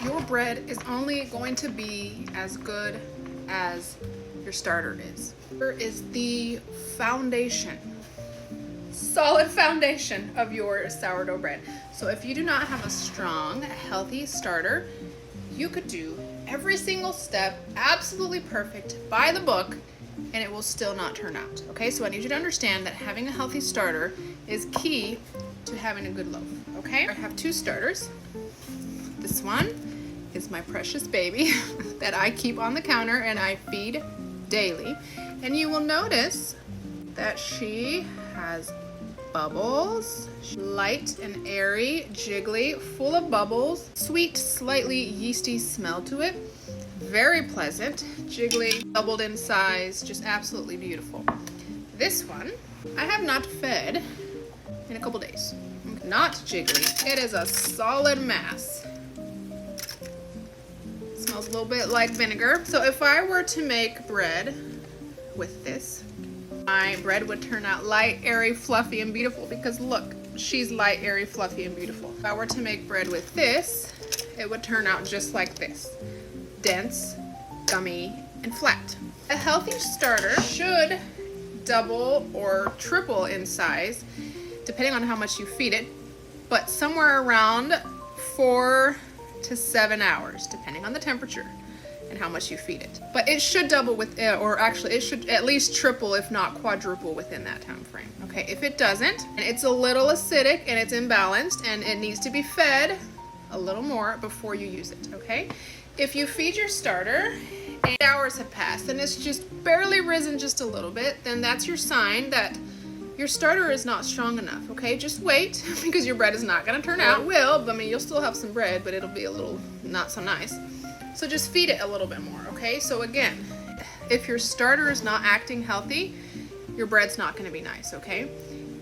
Your bread is only going to be as good as your starter is. Starter is the foundation, solid foundation of your sourdough bread. So if you do not have a strong, healthy starter, you could do every single step absolutely perfect by the book and it will still not turn out. Okay, so I need you to understand that having a healthy starter is key to having a good loaf. Okay, I have two starters. This one is my precious baby that I keep on the counter and I feed daily. And you will notice that she has bubbles, light and airy, jiggly, full of bubbles, sweet, slightly yeasty smell to it, very pleasant, jiggly, doubled in size, just absolutely beautiful. This one I have not fed in a couple days. Not jiggly, it is a solid mass. Smells a little bit like vinegar. So if I were to make bread with this, my bread would turn out light, airy, fluffy, and beautiful because look, she's light, airy, fluffy, and beautiful. If I were to make bread with this, it would turn out just like this. Dense, gummy, and flat. A healthy starter should double or triple in size, depending on how much you feed it, but somewhere around 4 to 7 hours, depending on the temperature and how much you feed it. But it should double with, or actually it should at least triple, if not quadruple within that time frame. Okay, if it doesn't, and it's a little acidic and it's imbalanced and it needs to be fed a little more before you use it, okay? If you feed your starter, 8 hours have passed and it's just barely risen just a little bit, then that's your sign that your starter is not strong enough, okay? Just wait, because your bread is not gonna turn out. It will, but I mean, you'll still have some bread, but it'll be a little not so nice. So just feed it a little bit more, okay? So again, if your starter is not acting healthy, your bread's not gonna be nice, okay?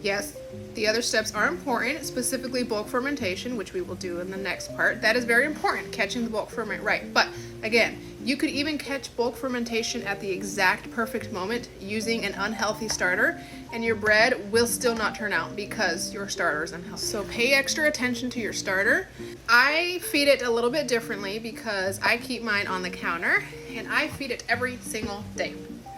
Yes, the other steps are important, specifically bulk fermentation, which we will do in the next part. That is very important, catching the bulk ferment right. But again, you could even catch bulk fermentation at the exact perfect moment using an unhealthy starter, and your bread will still not turn out because your starter is unhealthy. So pay extra attention to your starter. I feed it a little bit differently because I keep mine on the counter and I feed it every single day,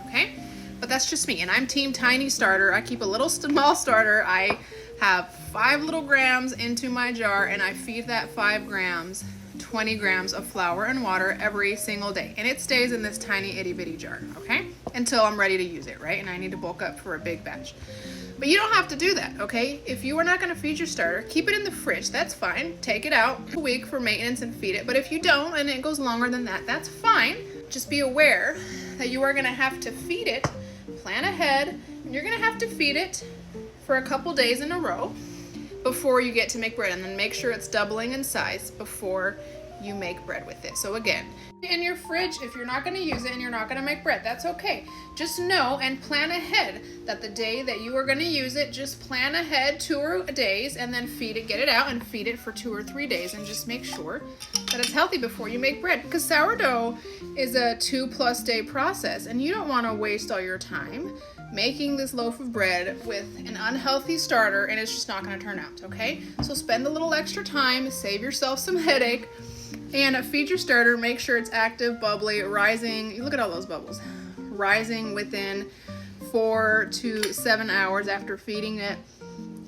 okay? But that's just me, and I'm team tiny starter. I keep a little small starter. I have 5 little grams into my jar and I feed that 5 grams 20 grams of flour and water every single day, and it stays in this tiny itty bitty jar, okay, until I'm ready to use it, right? And I need to bulk up for a big batch. But you don't have to do that, okay? If you are not going to feed your starter, keep it in the fridge. That's fine. Take it out a week for maintenance and feed it. But if you don't and it goes longer than that, that's fine. Just be aware that you are going to have to feed it. Plan ahead, and you're going to have to feed it for a couple days in a row before you get to make bread, and then make sure it's doubling in size before you make bread with it. So again, in your fridge, if you're not going to use it and you're not going to make bread, that's okay. Just know and plan ahead that the day that you are going to use it, just plan ahead 2 days and then feed it, get it out and feed it for 2 or 3 days, and just make sure that it's healthy before you make bread, because sourdough is a 2+ day process and you don't want to waste all your time making this loaf of bread with an unhealthy starter and it's just not going to turn out, okay? So spend a little extra time, save yourself some headache, and feed your starter. Make sure it's active, bubbly, rising. Look at all those bubbles. Rising within 4 to 7 hours after feeding it.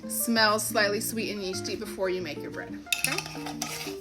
Smells slightly sweet and yeasty before you make your bread, okay?